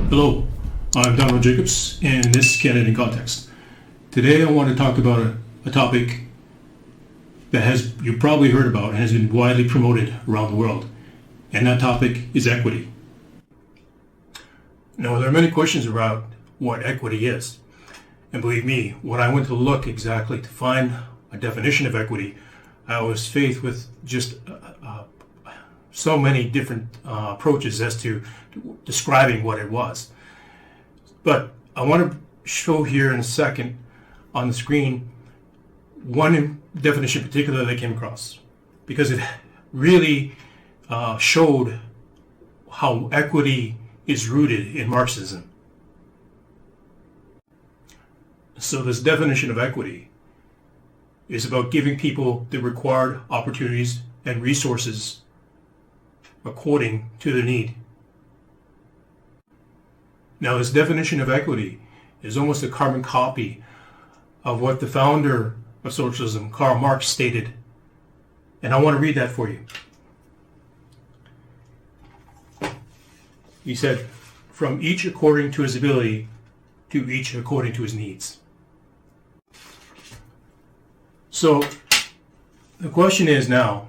Hello, I'm Donald Jacobs, and this is Canada in Context. Today I want to talk about a topic that you've probably heard about and has been widely promoted around the world, and that topic is equity. Now, there are many questions about what equity is, and believe me, when I went to look exactly to find a definition of equity, I was faced with just so many different approaches as to describing what it was. But I want to show here in a second on the screen one definition in particular that I came across, because it really showed how equity is rooted in Marxism. So this definition of equity is about giving people the required opportunities and resources according to their need. Now, this definition of equity is almost a carbon copy of what the founder of socialism, Karl Marx, stated. And I want to read that for you. He said, "From each according to his ability, to each according to his needs." So, the question is now,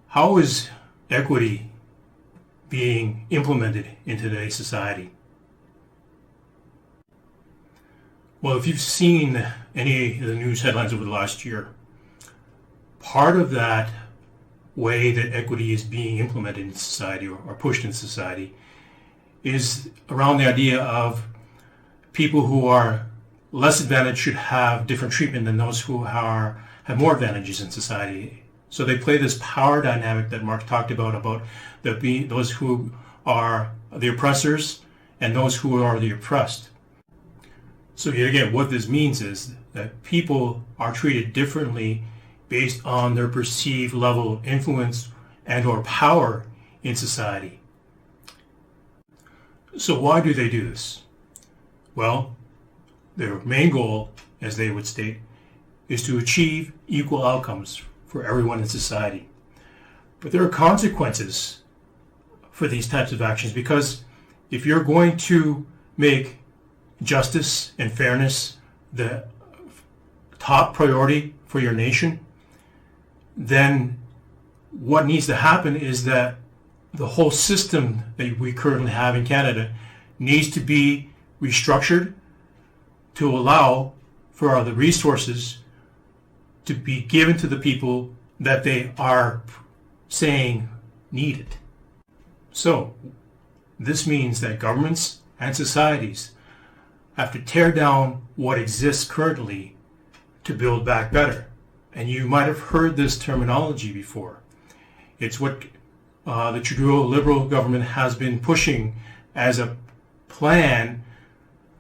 how is equity being implemented in today's society? Well, if you've seen any of the news headlines over the last year, part of that way that equity is being implemented in society or pushed in society is around the idea of people who are less advantaged should have different treatment than those who have more advantages in society. So they play this power dynamic that Marx talked about those who are the oppressors and those who are the oppressed. So yet again, what this means is that people are treated differently based on their perceived level of influence and or power in society. So why do they do this? Well, their main goal, as they would state, is to achieve equal outcomes for everyone in society. But there are consequences for these types of actions, because if you're going to make justice and fairness the top priority for your nation, then what needs to happen is that the whole system that we currently have in Canada needs to be restructured to allow for the resources to be given to the people that they are saying need it. So this means that governments and societies have to tear down what exists currently to build back better. And you might have heard this terminology before. It's what the Trudeau Liberal government has been pushing as a plan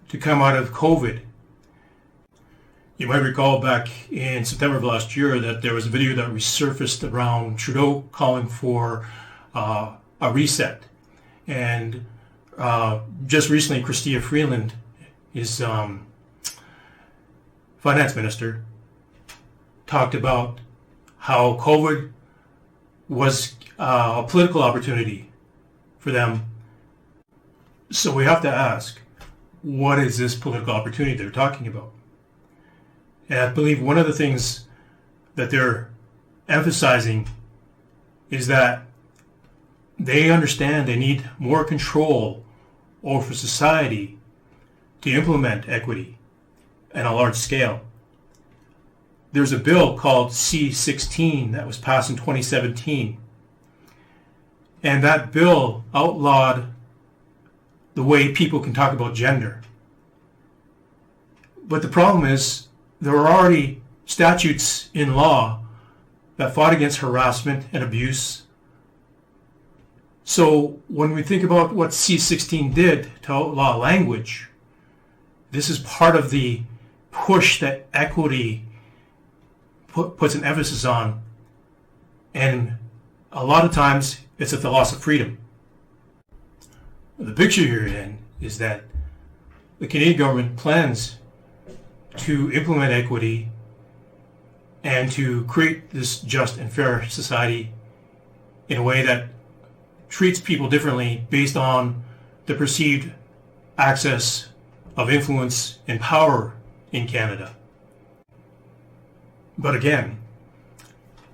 to come out of COVID. You might recall back in September of last year that there was a video that resurfaced around Trudeau calling for a reset. And just recently, Chrystia Freeland, his finance minister, talked about how COVID was a political opportunity for them. So we have to ask, what is this political opportunity they're talking about? And I believe one of the things that they're emphasizing is that they understand they need more control over society to implement equity on a large scale. There's a bill called C-16 that was passed in 2017. And that bill outlawed the way people can talk about gender. But the problem is, there are already statutes in law that fought against harassment and abuse. So when we think about what C-16 did to outlaw language, this is part of the push that equity puts an emphasis on. And a lot of times it's at the loss of freedom. The picture here then is that the Canadian government plans to implement equity and to create this just and fair society in a way that treats people differently based on the perceived access of influence and power in Canada. But again,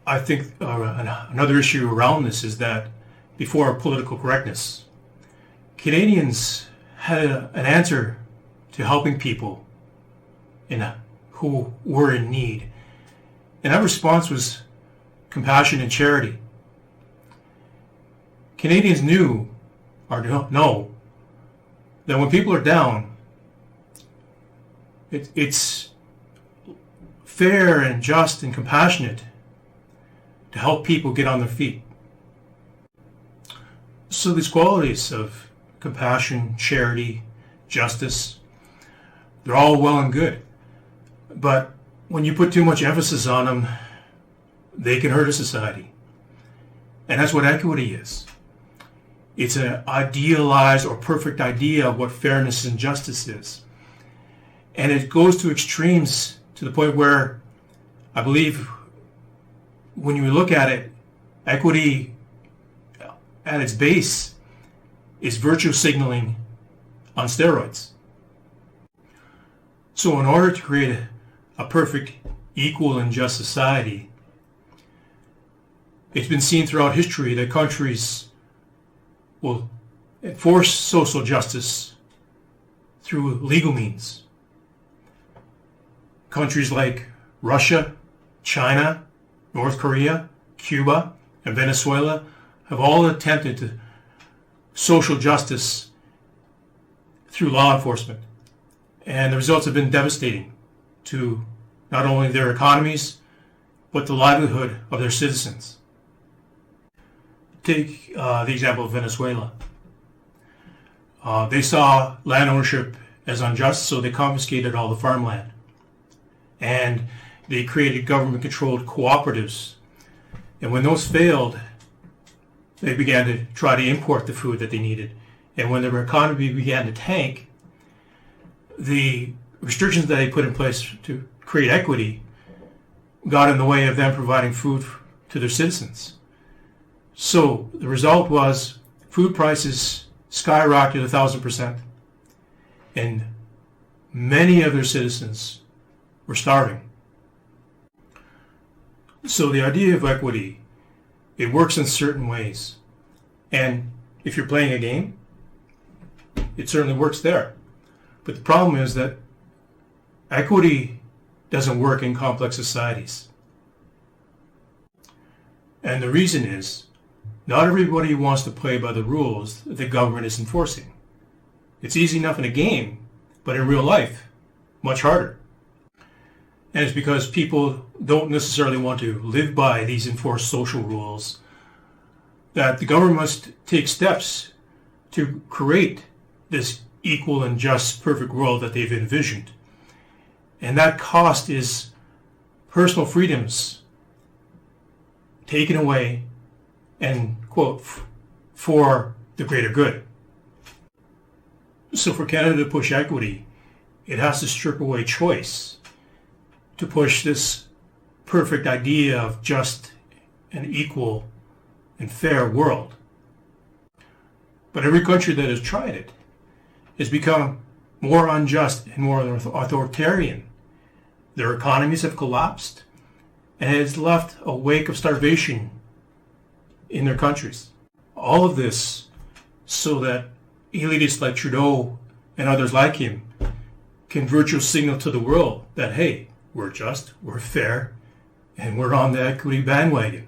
I think another issue around this is that before political correctness, Canadians had an answer to helping people who were in need. And that response was compassion and charity. Canadians knew, or know, that when people are down, it's fair and just and compassionate to help people get on their feet. So these qualities of compassion, charity, justice, they're all well and good. But when you put too much emphasis on them, they can hurt a society. And that's what equity is. It's an idealized or perfect idea of what fairness and justice is. And it goes to extremes to the point where I believe when you look at it, equity at its base is virtue signaling on steroids. So in order to create a perfect, equal, and just society, it's been seen throughout history that countries will enforce social justice through legal means. Countries like Russia, China, North Korea, Cuba, and Venezuela have all attempted to social justice through law enforcement. And the results have been devastating to not only their economies, but the livelihood of their citizens. Take the example of Venezuela. They saw land ownership as unjust, so they confiscated all the farmland. And they created government-controlled cooperatives. And when those failed, they began to try to import the food that they needed. And when their economy began to tank, the restrictions that they put in place to create equity got in the way of them providing food to their citizens. So the result was food prices skyrocketed 1,000%, and many of their citizens were starving. So the idea of equity, it works in certain ways. And if you're playing a game, it certainly works there. But the problem is that equity doesn't work in complex societies. And the reason is, not everybody wants to play by the rules that the government is enforcing. It's easy enough in a game, but in real life, much harder. And it's because people don't necessarily want to live by these enforced social rules that the government must take steps to create this equal and just perfect world that they've envisioned. And that cost is personal freedoms taken away and, quote, for the greater good. So for Canada to push equity, it has to strip away choice to push this perfect idea of just and equal and fair world. But every country that has tried it has become more unjust and more authoritarian. Their economies have collapsed, and it has left a wake of starvation in their countries. All of this so that elitists like Trudeau and others like him can virtue signal to the world that, hey, we're just, we're fair, and we're on the equity bandwagon.